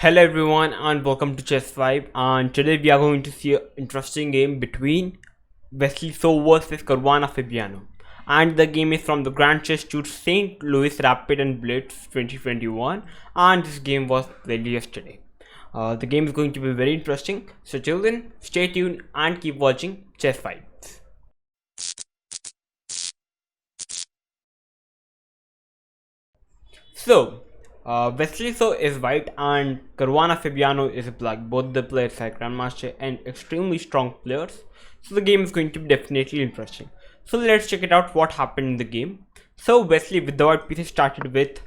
Hello everyone and welcome to Chess5, and today we are going to see an interesting game between Wesley versus Caruana Fabiano, and the game is from the Grand Chess Tour St. Louis Rapid and Blitz 2021, and this game was played yesterday. The game is going to be very interesting, so till then stay tuned and keep watching Chess5. So Wesley is white and Caruana Fabiano is black. Both the players are grandmaster and extremely strong players, so the game is going to be definitely interesting. So let's check it out what happened in the game. So Wesley with the white pieces started with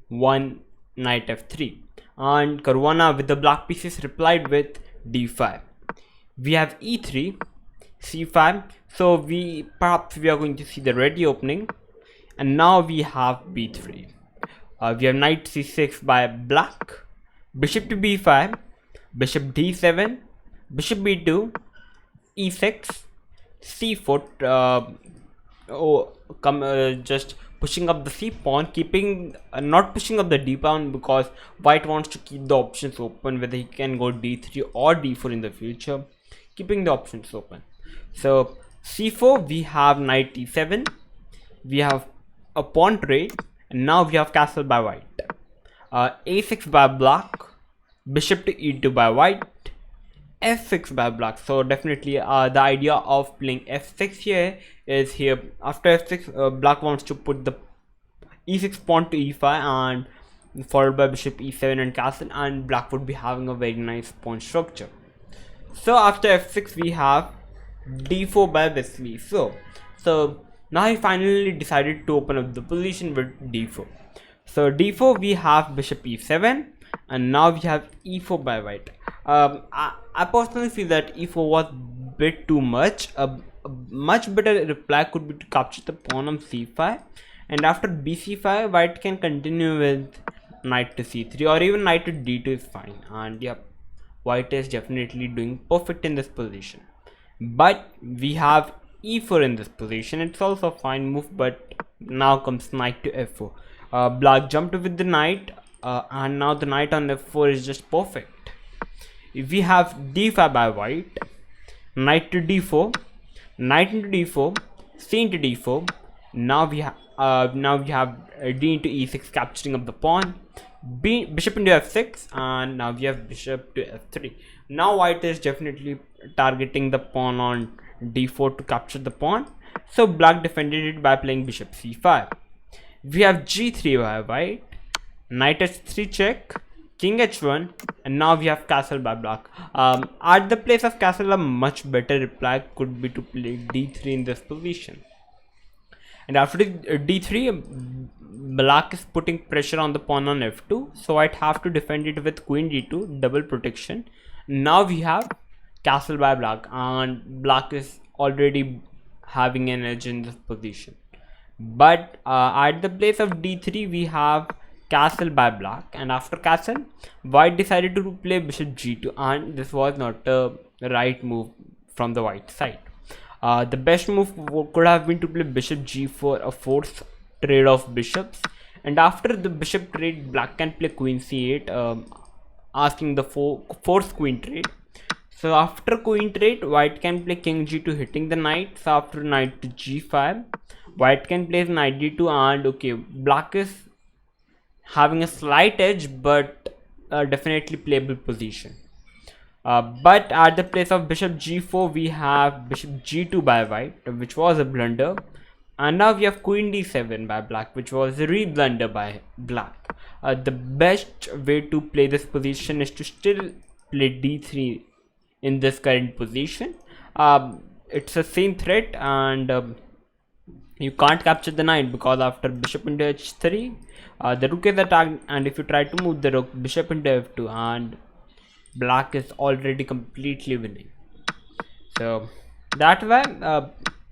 1 knight f3, and Caruana with the black pieces replied with d5. We have e3, c5, so perhaps we are going to see the ready opening, and now we have b3. We have knight c6 by black, bishop to b5, bishop d7, bishop b2, e6, c4. Just pushing up the c pawn, keeping not pushing up the d pawn because white wants to keep the options open whether he can go d3 or d4 in the future, keeping the options open. So c4, we have knight e7, we have a pawn trade. Now we have castle by white, a6 by black, bishop to e2 by white, f6 by black. So definitely the idea of playing f6 here is here after f6 black wants to put the e6 pawn to e5 and followed by bishop e7 and castle, and black would be having a very nice pawn structure. So after f6 we have d4 by Wesley. So now he finally decided to open up the position with d4. So d4 we have bishop e7, and now we have e4 by white. I personally feel that e4 was a bit too much. A much better reply could be to capture the pawn on c5, and after bc5 white can continue with knight to c3, or even knight to d2 is fine. And yeah, white is definitely doing perfect in this position. But we have e4 in this position. It's also a fine move, but now comes knight to f4. Black jumped with the knight, and now the knight on f4 is just perfect. If we have d5 by white, knight to d4, knight into d4, c into d4. Now we have d into e6, capturing up the pawn, bishop into f6, and now we have bishop to f3. Now white is definitely targeting the pawn on d4 to capture the pawn, so black defended it by playing bishop c5. We have g3 by white, knight h3 check, king h1, and now we have castle by black. At the place of castle, a much better reply could be to play d3 in this position. And after d3, black is putting pressure on the pawn on f2, so I'd have to defend it with queen d2, double protection. Now we have castle by black, and black is already having an edge in this position. But at the place of d3 we have castle by black, and after castle white decided to play bishop g2, and this was not the right move from the white side. The best move could have been to play bishop g4, a forced trade of bishops, and after the bishop trade black can play queen c8, asking the forced queen trade. So after queen trade, white can play king g2, hitting the knight. So after knight to g5, white can play knight d2, and okay, black is having a slight edge, but definitely playable position. But at the place of bishop g4, we have bishop g2 by white, which was a blunder, and now we have queen d7 by black, which was a re-blunder by black. The best way to play this position is to still play d3 in this current position. It's the same threat, and you can't capture the knight because after bishop into h3, the rook is attacked, and if you try to move the rook, bishop into f2, and black is already completely winning. So that way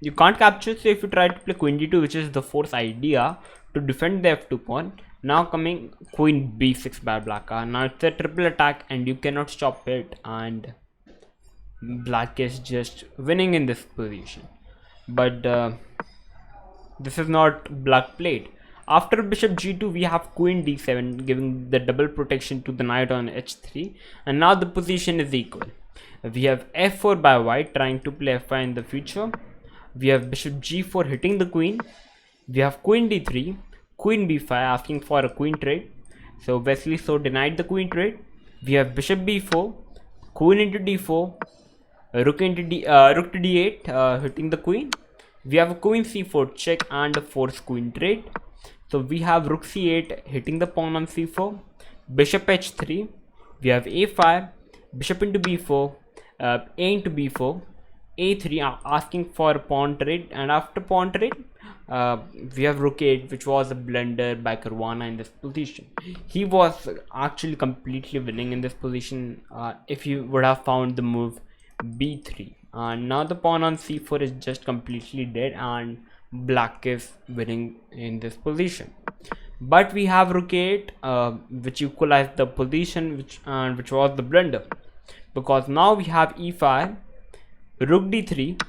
you can't capture. So if you try to play queen d2, which is the force idea to defend the f2 pawn, now coming queen b6 by black. Now it's a triple attack and you cannot stop it, and black is just winning in this position. But this is not black played. After bishop g2 we have queen d7, giving the double protection to the knight on h3, and now the position is equal. We have f4 by white trying to play f5 in the future. We have bishop g4 hitting the queen. We have queen d3, queen b5 asking for a queen trade. So Wesley denied the queen trade. We have bishop b4, queen into d4, rook to d8 hitting the queen. We have a queen c4 check and a forced queen trade. So we have rook c8 hitting the pawn on c4, bishop h3. We have a5, bishop into b4, a into b4, a3 asking for a pawn trade, and after pawn trade we have rook 8, which was a blunder by Caruana in this position. He was actually completely winning in this position if he would have found the move b3. Now the pawn on c4 is just completely dead and black is winning in this position. But we have rook 8 which equalized the position, which was the blunder, because now we have e5, rook d3,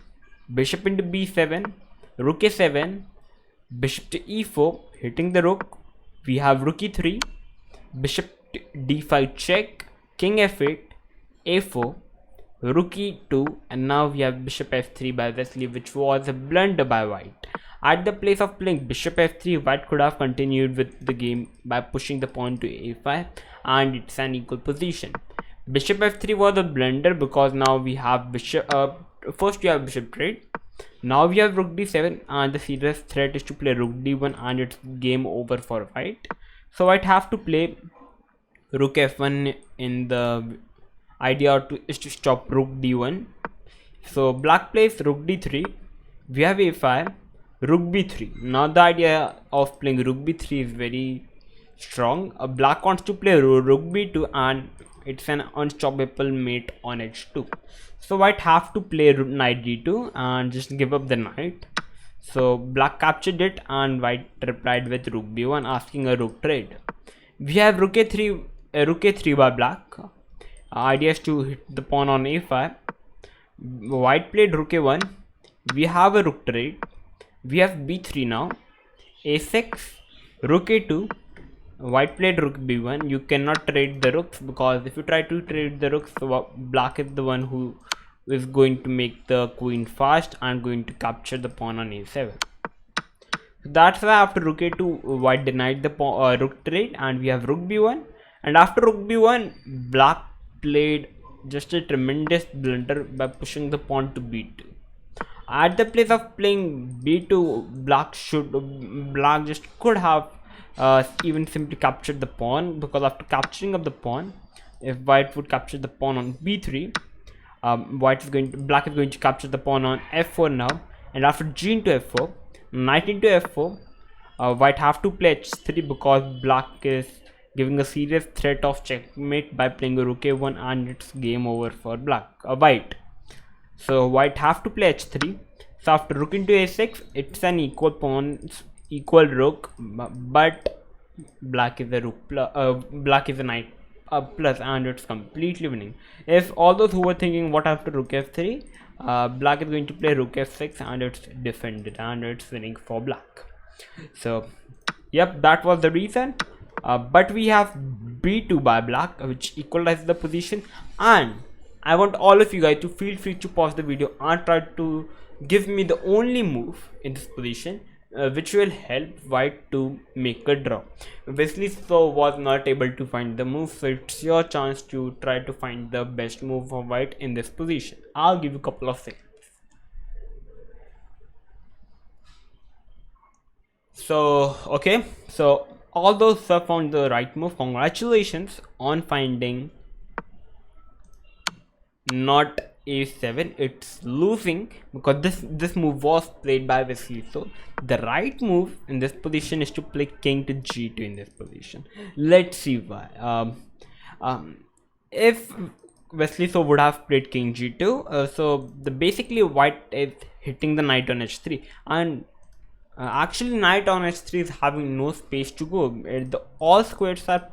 bishop into b7, rook a7, bishop to e4 hitting the rook. We have rook e3, bishop to d5 check, king f8, a4, rook e2, and now we have bishop f3 by Wesley, which was a blunder by white. At the place of playing bishop f3, white could have continued with the game by pushing the pawn to a5, and it's an equal position. Bishop f3 was a blunder because now we have bishop first we have bishop trade, now we have rook d7, and the serious threat is to play rook d1, and it's game over for white. So white have to play rook f1 in the idea is to stop rook d1. So black plays rook d3, we have a5, rook b3. Now the idea of playing rook b3 is very strong. Black wants to play rook b2, and it's an unstoppable mate on h2. So white have to play knight d2 and just give up the knight. So black captured it, and white replied with rook b1 asking a rook trade. We have rook a3 by black. Idea is to hit the pawn on a5. White played rook a1. We have a rook trade. We have b3 now, a6, rook a2. White played rook b1. You cannot trade the rooks, because if you try to trade the rooks, black is the one who is going to make the queen fast and going to capture the pawn on a7. That's why after rook a2, white denied the rook trade, and we have rook b1. And after rook b1, black played just a tremendous blunder by pushing the pawn to b2. At the place of playing b2, black just could have even simply captured the pawn, because after capturing of the pawn, if white would capture the pawn on b3, black is going to capture the pawn on f4 now, and after g into f4, knight into f4, white have to play h3 because black is giving a serious threat of checkmate by playing a rook a1, and it's game over for white. So white have to play h3. So after rook into a6, it's an equal pawns, equal rook, but black is a rook black is a knight plus, and it's completely winning. If all those who were thinking what after rook f3, black is going to play rook f6, and it's defended, and it's winning for black. So yep, that was the reason. But we have b2 by black, which equalizes the position, and I want all of you guys to feel free to pause the video and try to give me the only move in this position which will help white to make a draw. Wesley was not able to find the move, so it's your chance to try to find the best move for white in this position. I'll give you a couple of seconds. So okay, so all those have found the right move. Congratulations on finding not a7. It's losing because this move was played by Wesley. So the right move in this position is to play king to g2 in this position. Let's see why. If Wesley would have played king g2, so basically white is hitting the knight on h3, and actually knight on h3 is having no space to go. All squares are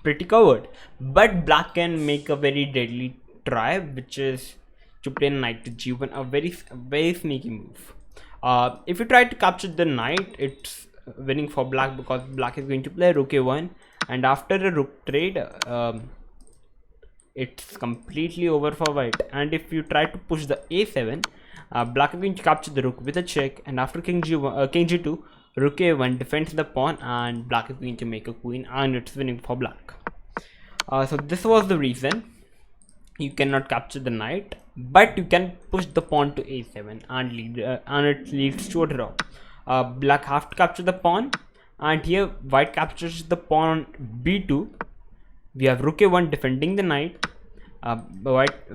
pretty covered, but black can make a very deadly try, which is to play knight to g1, a very sneaky move. If you try to capture the knight, it's winning for black, because black is going to play rook a1, and after a rook trade, it's completely over for white. And if you try to push the a7, black is going to capture the rook with a check, and after king g2, rook a1 defends the pawn, and black is going to make a queen, and it's winning for black. So this was the reason you cannot capture the knight, but you can push the pawn to a7 and it leads to a draw. Black have to capture the pawn, and here white captures the pawn on b2. We have rook a1 defending the knight.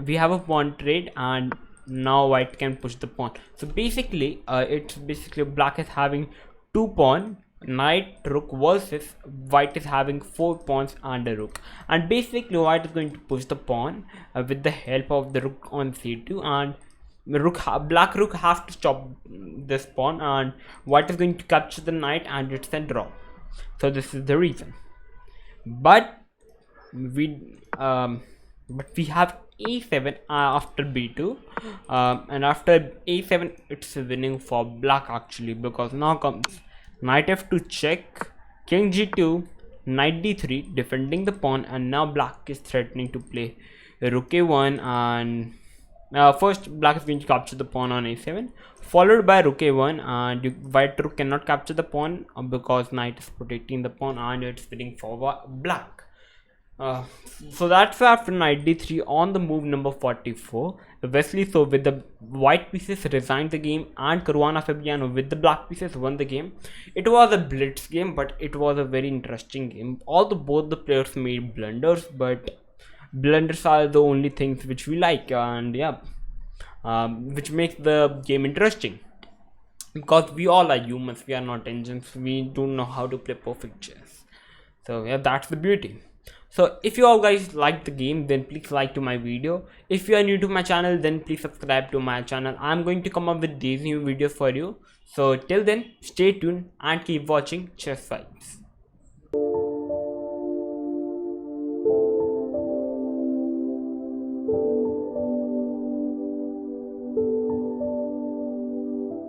We have a pawn trade, and now white can push the pawn. So basically it's basically black is having 2 pawn, knight rook, versus white is having 4 pawns and a rook. And basically white is going to push the pawn with the help of the rook on c2, and black rook have to stop this pawn, and white is going to capture the knight, and it's a draw. So this is the reason. But we have a7 after b2, and after a7 it's winning for black actually, because now comes knight f2 check, king g2, knight d3 defending the pawn, and now black is threatening to play rook a1, and first black is going to capture the pawn on a7, followed by rook a1, and white rook cannot capture the pawn because knight is protecting the pawn, and it's winning for black. So that's after knight d3 on the move number 44. Wesley, so with the white pieces, resigned the game, and Caruana Fabiano with the black pieces won the game. It was a blitz game, but it was a very interesting game. Although both the players made blunders, but blunders are the only things which we like, and yeah, which makes the game interesting, because we all are humans, we are not engines, we don't know how to play perfect chess. So yeah, that's the beauty. So if you all guys like the game, then please like to my video. If you are new to my channel, then please subscribe to my channel. I'm going to come up with these new videos for you. So till then, stay tuned and keep watching Chess Vibes.